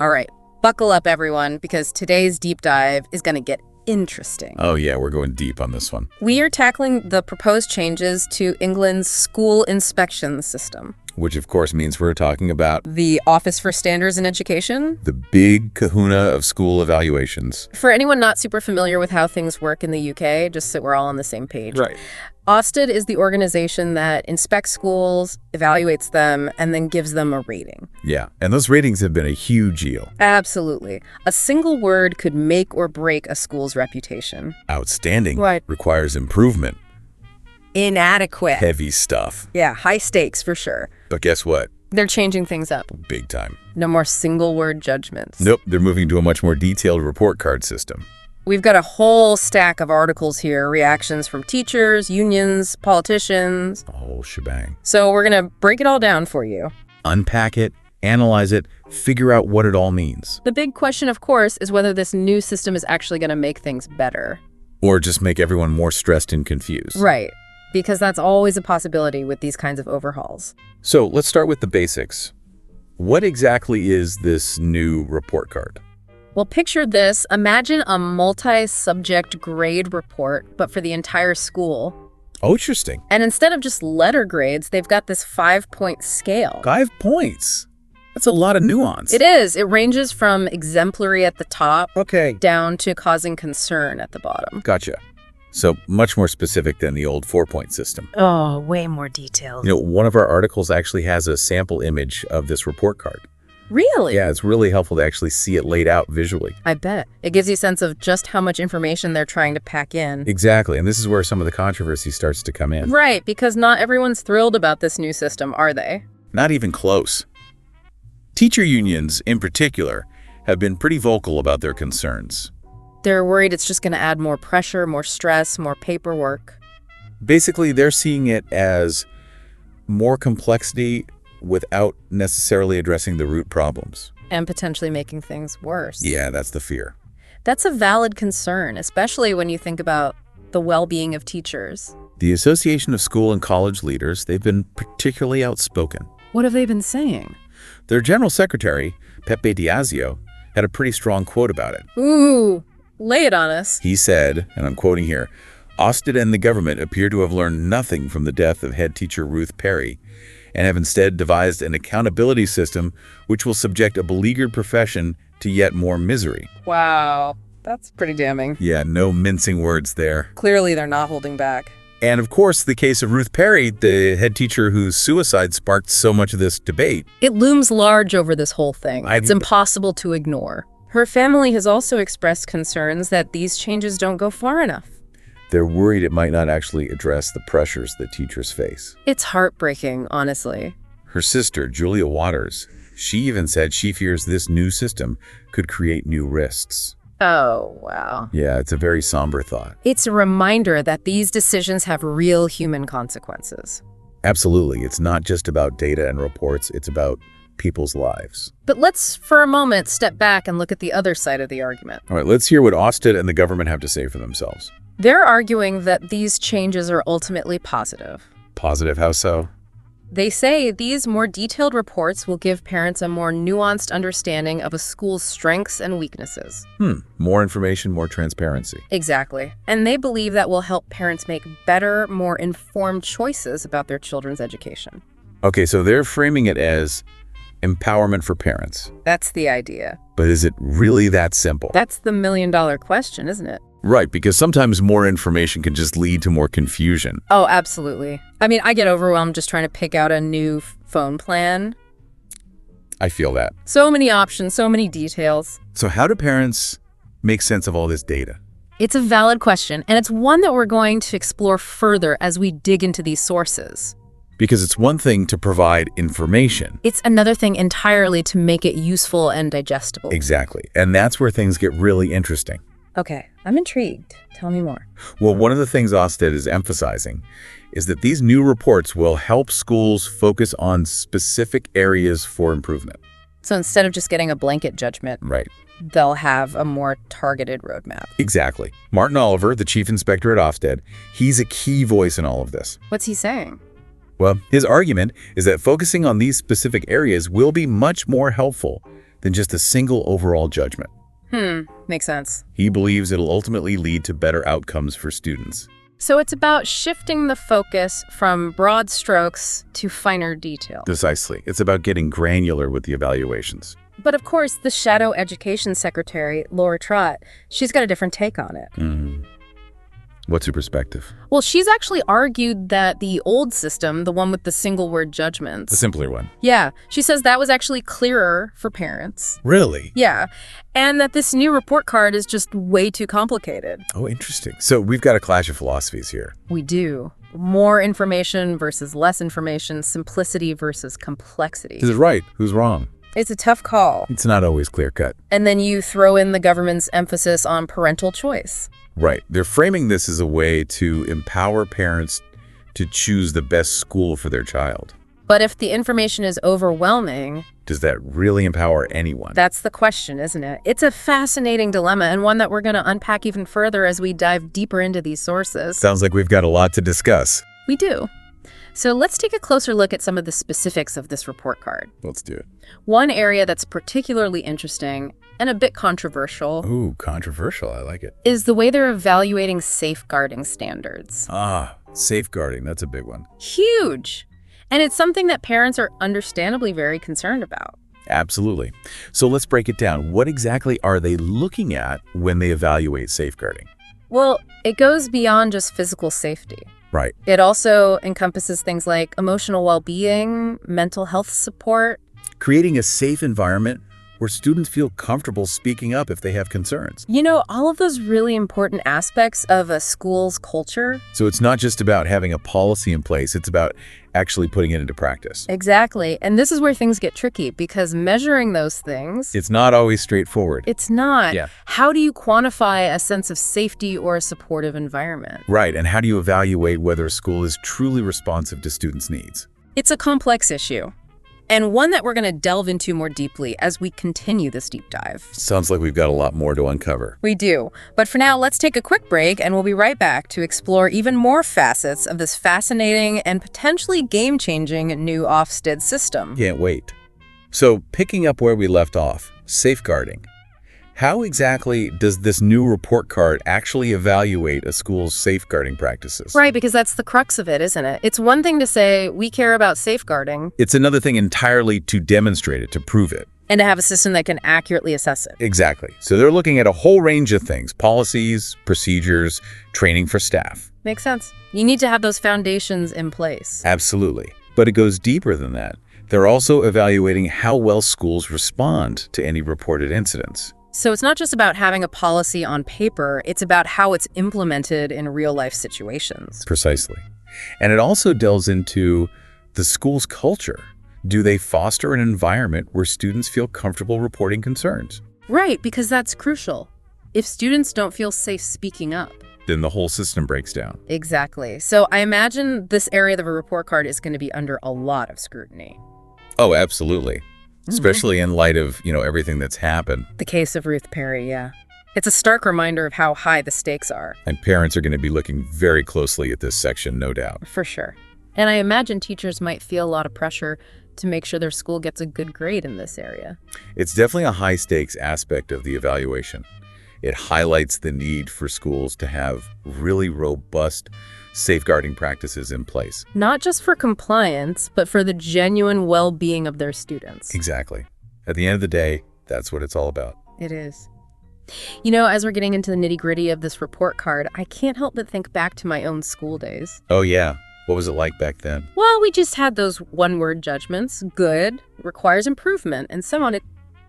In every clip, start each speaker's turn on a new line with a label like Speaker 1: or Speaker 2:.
Speaker 1: All right, buckle up, everyone, because today's deep dive is going to get interesting.
Speaker 2: Oh, yeah, we're going deep on this one.
Speaker 1: We are tackling the proposed changes to England's school inspection system.
Speaker 2: Which, of course, means we're talking about
Speaker 1: The Office for Standards in Education.
Speaker 2: the big kahuna of school evaluations.
Speaker 1: For anyone not super familiar with how things work in the UK, just so we're all on the same page.
Speaker 2: Right.
Speaker 1: OFSTED is the organization that inspects schools, evaluates them, and then gives them a rating.
Speaker 2: Yeah, and those ratings have been a huge deal.
Speaker 1: Absolutely. A single word could make or break a school's reputation.
Speaker 2: Outstanding.
Speaker 1: Right.
Speaker 2: Requires improvement.
Speaker 1: Inadequate.
Speaker 2: Heavy stuff.
Speaker 1: Yeah, high stakes for sure.
Speaker 2: But guess what?
Speaker 1: They're changing things up.
Speaker 2: Big time.
Speaker 1: No more single word judgments.
Speaker 2: Nope, they're moving to a much more detailed report card system.
Speaker 1: We've got a whole stack of articles here, reactions from teachers, unions, politicians.
Speaker 2: The whole shebang.
Speaker 1: So we're going to break it all down for you.
Speaker 2: Unpack it, analyze it, figure out what it all means.
Speaker 1: The big question, of course, is whether this new system is actually going to make things better.
Speaker 2: Or just make everyone more stressed and confused.
Speaker 1: Right, because that's always a possibility with these kinds of overhauls.
Speaker 2: So let's start with the basics. What exactly is this new report card?
Speaker 1: Well, picture this. Imagine a multi-subject grade report, but for the entire school.
Speaker 2: Oh, interesting.
Speaker 1: And instead of just letter grades, they've got this 5-point scale.
Speaker 2: 5 points. That's a lot of nuance.
Speaker 1: It is. It ranges from exemplary at the top
Speaker 2: Okay.
Speaker 1: down to causing concern at the bottom.
Speaker 2: Gotcha. So much more specific than the old 4-point system.
Speaker 1: Oh, way more detailed.
Speaker 2: You know, one of our articles actually has a sample image of this report card.
Speaker 1: Really?
Speaker 2: Yeah, it's really helpful to actually see it laid out visually.
Speaker 1: I bet. It gives you a sense of just how much information they're trying to pack in.
Speaker 2: Exactly, and this is where some of the controversy starts to come in.
Speaker 1: Right, because not everyone's thrilled about this new system, are they?
Speaker 2: Not even close. Teacher unions, in particular, have been pretty vocal about their concerns.
Speaker 1: They're worried it's just going to add more pressure, more stress, more paperwork.
Speaker 2: Basically, they're seeing it as more complexity without necessarily addressing the root problems.
Speaker 1: And potentially making things worse.
Speaker 2: Yeah, that's the fear.
Speaker 1: That's a valid concern, especially when you think about the well-being of teachers.
Speaker 2: The Association of School and College Leaders, they've been particularly outspoken.
Speaker 1: What have they been saying?
Speaker 2: Their general secretary, Pepe Diazio, had a pretty strong quote about it.
Speaker 1: Ooh, lay it on us.
Speaker 2: He said, and I'm quoting here, "OFSTED and the government appear to have learned nothing from the death of head teacher Ruth Perry, and have instead devised an accountability system which will subject a beleaguered profession to yet more misery."
Speaker 1: Wow, that's pretty damning.
Speaker 2: Yeah, no mincing words there.
Speaker 1: Clearly they're not holding back.
Speaker 2: And of course, the case of Ruth Perry, the head teacher whose suicide sparked so much of this debate.
Speaker 1: It looms large over this whole thing. It's impossible to ignore. Her family has also expressed concerns that these changes don't go far enough.
Speaker 2: They're worried it might not actually address the pressures that teachers face.
Speaker 1: It's heartbreaking, honestly.
Speaker 2: Her sister, Julia Waters, she even said she fears this new system could create new risks.
Speaker 1: Oh, wow.
Speaker 2: Yeah, it's a very somber thought.
Speaker 1: It's a reminder that these decisions have real human consequences.
Speaker 2: Absolutely. It's not just about data and reports. It's about people's lives.
Speaker 1: But let's, for a moment, step back and look at the other side of the argument.
Speaker 2: All right, let's hear what OFSTED and the government have to say for themselves.
Speaker 1: They're arguing that these changes are ultimately positive.
Speaker 2: Positive, how so?
Speaker 1: They say these more detailed reports will give parents a more nuanced understanding of a school's strengths and weaknesses.
Speaker 2: More information, more transparency.
Speaker 1: Exactly. And they believe that will help parents make better, more informed choices about their children's education.
Speaker 2: Okay, so they're framing it as empowerment for parents.
Speaker 1: That's the idea.
Speaker 2: But is it really that simple?
Speaker 1: That's the million-dollar question, isn't it?
Speaker 2: Right, because sometimes more information can just lead to more confusion.
Speaker 1: Oh, absolutely. I mean, I get overwhelmed just trying to pick out a new phone plan.
Speaker 2: I feel that.
Speaker 1: So many options, so many details.
Speaker 2: So how do parents make sense of all this data?
Speaker 1: It's a valid question, and it's one that we're going to explore further as we dig into these sources.
Speaker 2: Because it's one thing to provide information.
Speaker 1: It's another thing entirely to make it useful and digestible.
Speaker 2: Exactly. And that's where things get really interesting.
Speaker 1: Okay, I'm intrigued. Tell me more.
Speaker 2: Well, one of the things OFSTED is emphasizing is that these new reports will help schools focus on specific areas for improvement.
Speaker 1: So instead of just getting a blanket judgment,
Speaker 2: Right.
Speaker 1: they'll have a more targeted roadmap.
Speaker 2: Exactly. Martin Oliver, the chief inspector at OFSTED, he's a key voice in all of this.
Speaker 1: What's he saying?
Speaker 2: Well, his argument is that focusing on these specific areas will be much more helpful than just a single overall judgment.
Speaker 1: Makes sense.
Speaker 2: He believes it'll ultimately lead to better outcomes for students.
Speaker 1: So it's about shifting the focus from broad strokes to finer detail.
Speaker 2: Precisely. It's about getting granular with the evaluations.
Speaker 1: But of course, the shadow education secretary, Laura Trott, she's got a different take on it.
Speaker 2: What's your perspective?
Speaker 1: Well, she's actually argued that the old system, the one with the single word judgments.
Speaker 2: The simpler one.
Speaker 1: Yeah. She says that was actually clearer for parents.
Speaker 2: Really?
Speaker 1: Yeah. And that this new report card is just way too complicated.
Speaker 2: Oh, interesting. So we've got a clash of philosophies here.
Speaker 1: We do. More information versus less information, simplicity versus complexity.
Speaker 2: Is it right? Who's wrong?
Speaker 1: It's a tough call.
Speaker 2: It's not always clear-cut.
Speaker 1: And then you throw in the government's emphasis on parental choice.
Speaker 2: Right. They're framing this as a way to empower parents to choose the best school for their child.
Speaker 1: But if the information is overwhelming...
Speaker 2: Does that really empower anyone?
Speaker 1: That's the question, isn't it? It's a fascinating dilemma, and one that we're going to unpack even further as we dive deeper into these sources.
Speaker 2: Sounds like we've got a lot to discuss.
Speaker 1: We do. So let's take a closer look at some of the specifics of this report card.
Speaker 2: Let's do it.
Speaker 1: One area that's particularly interesting and a bit controversial.
Speaker 2: Ooh, controversial. I like it.
Speaker 1: Is the way they're evaluating safeguarding standards.
Speaker 2: Safeguarding. That's a big one.
Speaker 1: Huge. And it's something that parents are understandably very concerned about.
Speaker 2: Absolutely. So let's break it down. What exactly are they looking at when they evaluate safeguarding?
Speaker 1: Well, it goes beyond just physical safety.
Speaker 2: Right.
Speaker 1: It also encompasses things like emotional well-being, mental health support.
Speaker 2: Creating a safe environment where students feel comfortable speaking up if they have concerns.
Speaker 1: You know, all of those really important aspects of a school's culture.
Speaker 2: So it's not just about having a policy in place, it's about actually putting it into practice.
Speaker 1: Exactly. And this is where things get tricky, because measuring those things...
Speaker 2: It's not always straightforward.
Speaker 1: It's not.
Speaker 2: Yeah.
Speaker 1: How do you quantify a sense of safety or a supportive environment?
Speaker 2: Right. And how do you evaluate whether a school is truly responsive to students' needs?
Speaker 1: It's a complex issue, and one that we're going to delve into more deeply as we continue this deep dive.
Speaker 2: Sounds like we've got a lot more to uncover.
Speaker 1: We do. But for now, let's take a quick break, and we'll be right back to explore even more facets of this fascinating and potentially game-changing new OFSTED system.
Speaker 2: Can't wait. So, picking up where we left off, safeguarding. How exactly does this new report card actually evaluate a school's safeguarding practices?
Speaker 1: Right, because that's the crux of it, isn't it? It's one thing to say, we care about safeguarding.
Speaker 2: It's another thing entirely to demonstrate it, to prove it.
Speaker 1: And to have a system that can accurately assess it.
Speaker 2: Exactly. So they're looking at a whole range of things: policies, procedures, training for staff.
Speaker 1: Makes sense. You need to have those foundations in place.
Speaker 2: Absolutely. But it goes deeper than that. They're also evaluating how well schools respond to any reported incidents.
Speaker 1: So it's not just about having a policy on paper, it's about how it's implemented in real-life situations.
Speaker 2: Precisely. And it also delves into the school's culture. Do they foster an environment where students feel comfortable reporting concerns?
Speaker 1: Right, because that's crucial. If students don't feel safe speaking up,
Speaker 2: then the whole system breaks down.
Speaker 1: Exactly. So I imagine this area of a report card is going to be under a lot of scrutiny.
Speaker 2: Oh, absolutely. Especially in light of, everything that's happened.
Speaker 1: The case of Ruth Perry, yeah. It's a stark reminder of how high the stakes are.
Speaker 2: And parents are going to be looking very closely at this section, no doubt.
Speaker 1: For sure. And I imagine teachers might feel a lot of pressure to make sure their school gets a good grade in this area.
Speaker 2: It's definitely a high-stakes aspect of the evaluation. It highlights the need for schools to have really robust safeguarding practices in place.
Speaker 1: Not just for compliance, but for the genuine well-being of their students.
Speaker 2: Exactly. At the end of the day, that's what it's all about.
Speaker 1: It is. As we're getting into the nitty-gritty of this report card, I can't help but think back to my own school days.
Speaker 2: Oh, yeah. What was it like back then?
Speaker 1: Well, we just had those one-word judgments. Good, requires improvement, and so on. It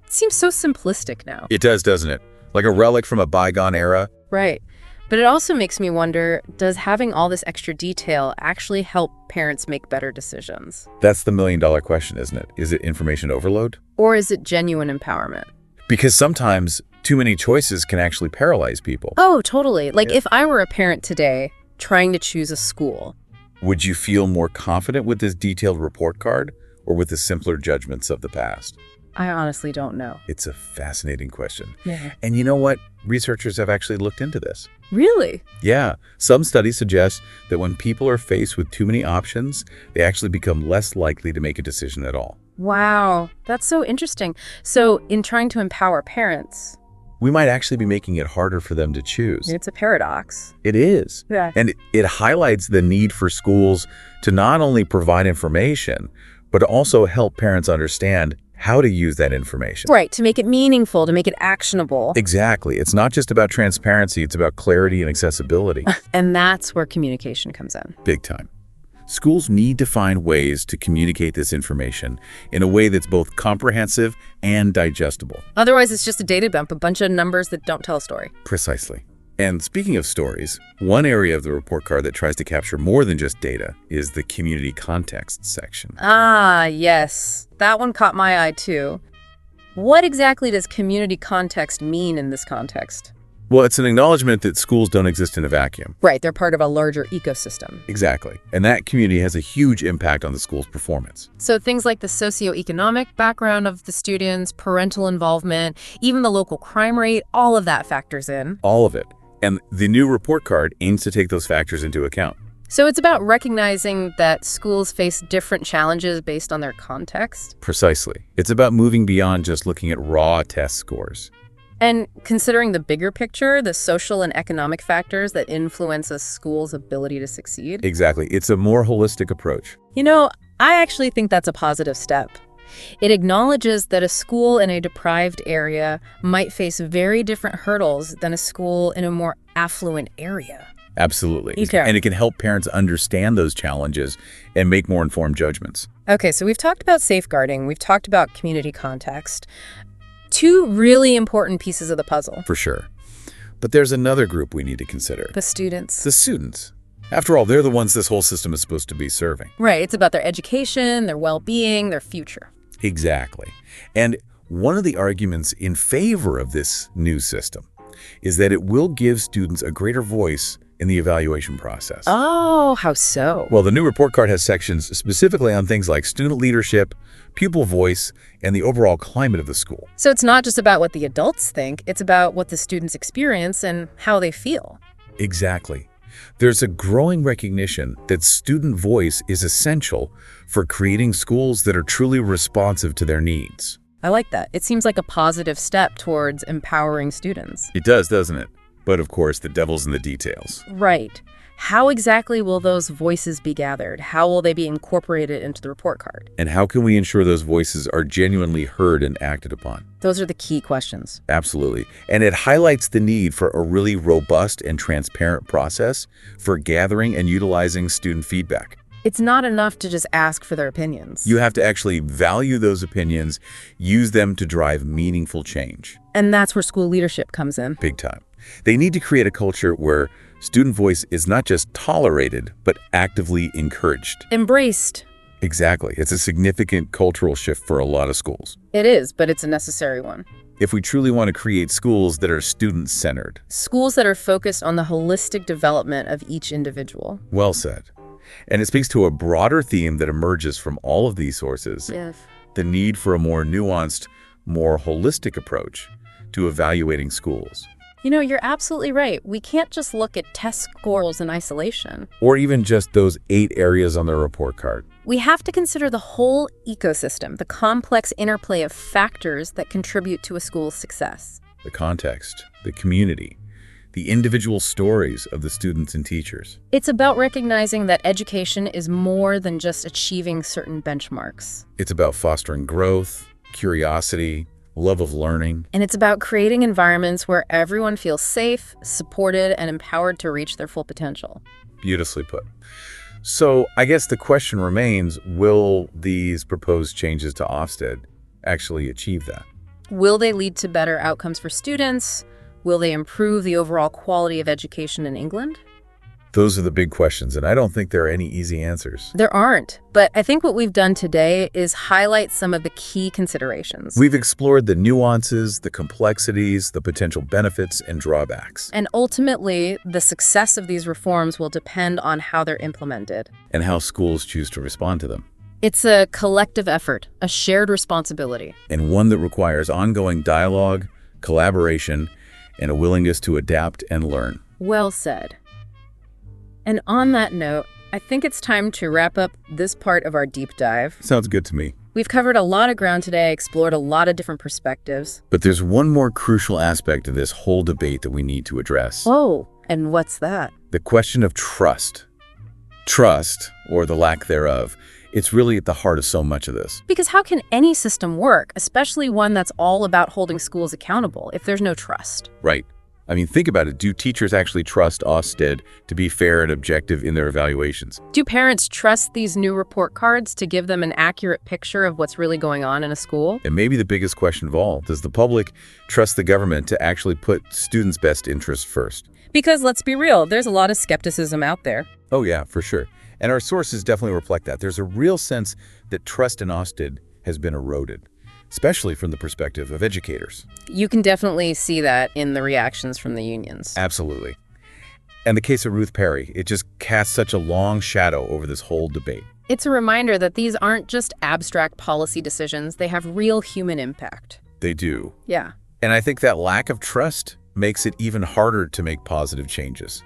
Speaker 1: seems so simplistic now.
Speaker 2: It does, doesn't it? Like a relic from a bygone era.
Speaker 1: Right. But it also makes me wonder, does having all this extra detail actually help parents make better decisions?
Speaker 2: That's the million-dollar question, isn't it? Is it information overload?
Speaker 1: Or is it genuine empowerment?
Speaker 2: Because sometimes too many choices can actually paralyze people.
Speaker 1: Oh, totally. Like if I were a parent today trying to choose a school.
Speaker 2: Would you feel more confident with this detailed report card or with the simpler judgments of the past?
Speaker 1: I honestly don't know.
Speaker 2: It's a fascinating question.
Speaker 1: Yeah.
Speaker 2: And you know what? Researchers have actually looked into this.
Speaker 1: Really?
Speaker 2: Yeah. Some studies suggest that when people are faced with too many options, they actually become less likely to make a decision at all.
Speaker 1: Wow, that's so interesting. So in trying to empower parents,
Speaker 2: We might actually be making it harder for them to choose.
Speaker 1: it's a paradox.
Speaker 2: It is.
Speaker 1: Yeah.
Speaker 2: And it highlights the need for schools to not only provide information, but to also help parents understand how to use that information.
Speaker 1: Right, to make it meaningful, to make it actionable.
Speaker 2: Exactly. It's not just about transparency, it's about clarity and accessibility.
Speaker 1: And that's where communication comes in.
Speaker 2: Big time. Schools need to find ways to communicate this information in a way that's both comprehensive and digestible.
Speaker 1: Otherwise, it's just a data dump, a bunch of numbers that don't tell a story.
Speaker 2: Precisely. And speaking of stories, one area of the report card that tries to capture more than just data is the community context section.
Speaker 1: Ah, yes. That one caught my eye, too. What exactly does community context mean in this context?
Speaker 2: Well, it's an acknowledgement that schools don't exist in a vacuum.
Speaker 1: Right, they're part of a larger ecosystem.
Speaker 2: Exactly. And that community has a huge impact on the school's performance.
Speaker 1: So things like the socioeconomic background of the students, parental involvement, even the local crime rate, all of that factors in.
Speaker 2: All of it. And the new report card aims to take those factors into account.
Speaker 1: So it's about recognizing that schools face different challenges based on their context.
Speaker 2: Precisely. It's about moving beyond just looking at raw test scores.
Speaker 1: And considering the bigger picture, the social and economic factors that influence a school's ability to succeed.
Speaker 2: Exactly. It's a more holistic approach.
Speaker 1: You know, I actually think that's a positive step. It acknowledges that a school in a deprived area might face very different hurdles than a school in a more affluent area.
Speaker 2: Absolutely.
Speaker 1: Okay.
Speaker 2: And it can help parents understand those challenges and make more informed judgments.
Speaker 1: Okay, so we've talked about safeguarding, we've talked about community context. Two really important pieces of the puzzle.
Speaker 2: For sure. But there's another group we need to consider.
Speaker 1: The students.
Speaker 2: The students. After all, they're the ones this whole system is supposed to be serving.
Speaker 1: Right, it's about their education, their well-being, their future.
Speaker 2: Exactly. And one of the arguments in favor of this new system is that it will give students a greater voice in the evaluation process.
Speaker 1: Oh, how so?
Speaker 2: Well, the new report card has sections specifically on things like student leadership, pupil voice, and the overall climate of the school.
Speaker 1: So it's not just about what the adults think, it's about what the students experience and how they feel.
Speaker 2: Exactly. There's a growing recognition that student voice is essential for creating schools that are truly responsive to their needs.
Speaker 1: I like that. It seems like a positive step towards empowering students.
Speaker 2: It does, doesn't it? But of course, the devil's in the details.
Speaker 1: Right. How exactly will those voices be gathered? How will they be incorporated into the report card?
Speaker 2: And how can we ensure those voices are genuinely heard and acted upon?
Speaker 1: Those are the key questions.
Speaker 2: Absolutely. And it highlights the need for a really robust and transparent process for gathering and utilizing student feedback.
Speaker 1: It's not enough to just ask for their opinions.
Speaker 2: You have to actually value those opinions, use them to drive meaningful change.
Speaker 1: And that's where school leadership comes in.
Speaker 2: Big time. They need to create a culture where student voice is not just tolerated, but actively encouraged.
Speaker 1: Embraced.
Speaker 2: Exactly. It's a significant cultural shift for a lot of schools.
Speaker 1: It is, but it's a necessary one.
Speaker 2: If we truly want to create schools that are student-centered.
Speaker 1: Schools that are focused on the holistic development of each individual.
Speaker 2: Well said. And it speaks to a broader theme that emerges from all of these sources.
Speaker 1: Yes.
Speaker 2: The need for a more nuanced, more holistic approach to evaluating schools.
Speaker 1: You know, you're absolutely right. We can't just look at test scores in isolation.
Speaker 2: Or even just those 8 areas on the report card.
Speaker 1: We have to consider the whole ecosystem, the complex interplay of factors that contribute to a school's success.
Speaker 2: The context, the community, the individual stories of the students and teachers.
Speaker 1: It's about recognizing that education is more than just achieving certain benchmarks.
Speaker 2: It's about fostering growth, curiosity, love of learning.
Speaker 1: And it's about creating environments where everyone feels safe, supported, and empowered to reach their full potential.
Speaker 2: Beautifully put. So I guess the question remains, will these proposed changes to OFSTED actually achieve that?
Speaker 1: Will they lead to better outcomes for students? Will they improve the overall quality of education in England?
Speaker 2: Those are the big questions, and I don't think there are any easy answers.
Speaker 1: There aren't, but I think what we've done today is highlight some of the key considerations.
Speaker 2: We've explored the nuances, the complexities, the potential benefits and drawbacks.
Speaker 1: And ultimately, the success of these reforms will depend on how they're implemented.
Speaker 2: And how schools choose to respond to them.
Speaker 1: It's a collective effort, a shared responsibility.
Speaker 2: And one that requires ongoing dialogue, collaboration, and a willingness to adapt and learn.
Speaker 1: Well said. And on that note, I think it's time to wrap up this part of our deep dive.
Speaker 2: Sounds good to me.
Speaker 1: We've covered a lot of ground today, explored a lot of different perspectives.
Speaker 2: But there's one more crucial aspect of this whole debate that we need to address.
Speaker 1: Oh, and what's that?
Speaker 2: The question of trust. Trust, or the lack thereof, it's really at the heart of so much of this.
Speaker 1: Because how can any system work, especially one that's all about holding schools accountable, if there's no trust?
Speaker 2: Right. I mean, think about it. Do teachers actually trust OFSTED to be fair and objective in their evaluations?
Speaker 1: Do parents trust these new report cards to give them an accurate picture of what's really going on in a school?
Speaker 2: And maybe the biggest question of all, does the public trust the government to actually put students' best interests first?
Speaker 1: Because let's be real, there's a lot of skepticism out there.
Speaker 2: Oh yeah, for sure. And our sources definitely reflect that. There's a real sense that trust in OFSTED has been eroded, especially from the perspective of educators.
Speaker 1: You can definitely see that in the reactions from the unions.
Speaker 2: Absolutely. And the case of Ruth Perry, it just casts such a long shadow over this whole debate.
Speaker 1: It's a reminder that these aren't just abstract policy decisions, they have real human impact.
Speaker 2: They do.
Speaker 1: Yeah.
Speaker 2: And I think that lack of trust makes it even harder to make positive changes.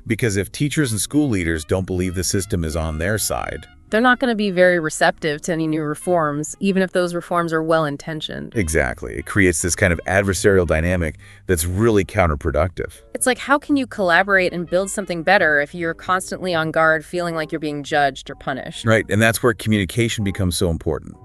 Speaker 2: Because if teachers and school leaders don't believe the system is on their side,
Speaker 1: they're not going to be very receptive to any new reforms, even if those reforms are well-intentioned.
Speaker 2: Exactly. It creates this kind of adversarial dynamic that's really counterproductive.
Speaker 1: It's like, how can you collaborate and build something better if you're constantly on guard, feeling like you're being judged or punished?
Speaker 2: Right, and that's where communication becomes so important.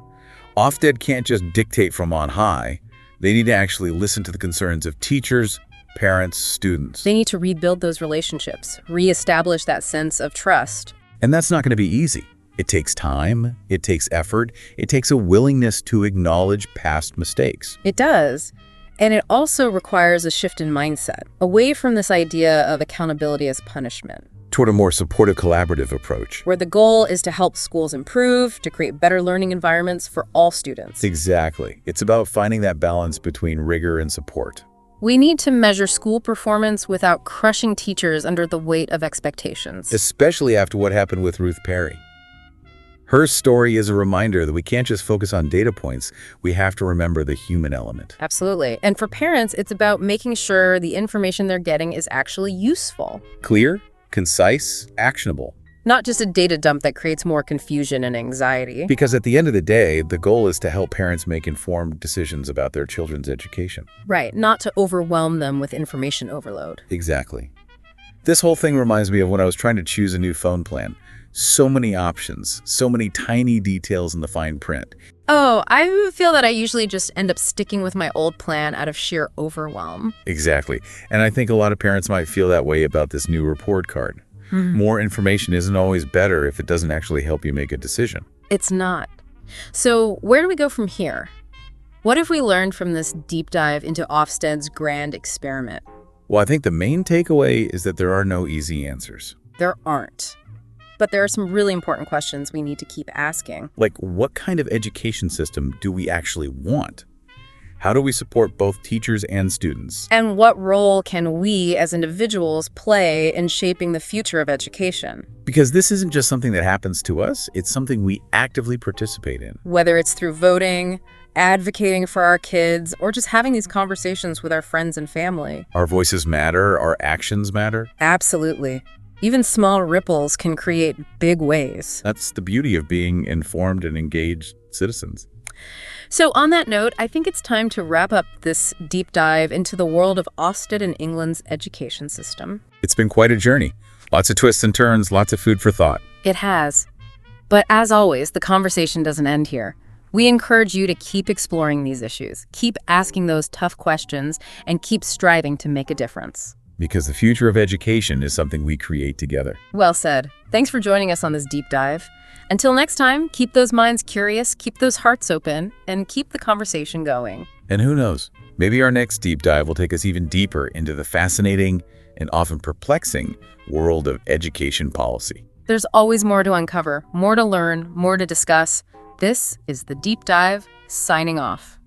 Speaker 2: OFSTED can't just dictate from on high. They need to actually listen to the concerns of teachers, parents, students.
Speaker 1: They need to rebuild those relationships, reestablish that sense of trust.
Speaker 2: And that's not going to be easy. It takes time, it takes effort, it takes a willingness to acknowledge past mistakes.
Speaker 1: It does. And it also requires a shift in mindset, away from this idea of accountability as punishment,
Speaker 2: toward a more supportive, collaborative approach,
Speaker 1: where the goal is to help schools improve, to create better learning environments for all students.
Speaker 2: Exactly. It's about finding that balance between rigor and support.
Speaker 1: We need to measure school performance without crushing teachers under the weight of expectations.
Speaker 2: Especially after what happened with Ruth Perry. Her story is a reminder that we can't just focus on data points. We have to remember the human element.
Speaker 1: Absolutely. And for parents, it's about making sure the information they're getting is actually useful.
Speaker 2: Clear, concise, actionable.
Speaker 1: Not just a data dump that creates more confusion and anxiety.
Speaker 2: Because at the end of the day, the goal is to help parents make informed decisions about their children's education.
Speaker 1: Right, not to overwhelm them with information overload.
Speaker 2: Exactly. This whole thing reminds me of when I was trying to choose a new phone plan. So many options, so many tiny details in the fine print.
Speaker 1: Oh, I feel that I usually just end up sticking with my old plan out of sheer overwhelm.
Speaker 2: Exactly. And I think a lot of parents might feel that way about this new report card. More information isn't always better if it doesn't actually help you make a decision.
Speaker 1: It's not. So where do we go from here? What have we learned from this deep dive into OFSTED's grand experiment?
Speaker 2: Well, I think the main takeaway is that there are no easy answers.
Speaker 1: There aren't. But there are some really important questions we need to keep asking.
Speaker 2: Like, what kind of education system do we actually want? How do we support both teachers and students?
Speaker 1: And what role can we as individuals play in shaping the future of education?
Speaker 2: Because this isn't just something that happens to us, it's something we actively participate in.
Speaker 1: Whether it's through voting, advocating for our kids, or just having these conversations with our friends and family.
Speaker 2: Our voices matter, our actions matter.
Speaker 1: Absolutely. Even small ripples can create big waves.
Speaker 2: That's the beauty of being informed and engaged citizens.
Speaker 1: So on that note, I think it's time to wrap up this deep dive into the world of OFSTED and England's education system.
Speaker 2: It's been quite a journey. Lots of twists and turns, lots of food for thought.
Speaker 1: It has. But as always, the conversation doesn't end here. We encourage you to keep exploring these issues, keep asking those tough questions, and keep striving to make a difference.
Speaker 2: Because the future of education is something we create together.
Speaker 1: Well said. Thanks for joining us on this deep dive. Until next time, keep those minds curious, keep those hearts open, and keep the conversation going.
Speaker 2: And who knows, maybe our next deep dive will take us even deeper into the fascinating and often perplexing world of education policy.
Speaker 1: There's always more to uncover, more to learn, more to discuss. This is The Deep Dive, signing off.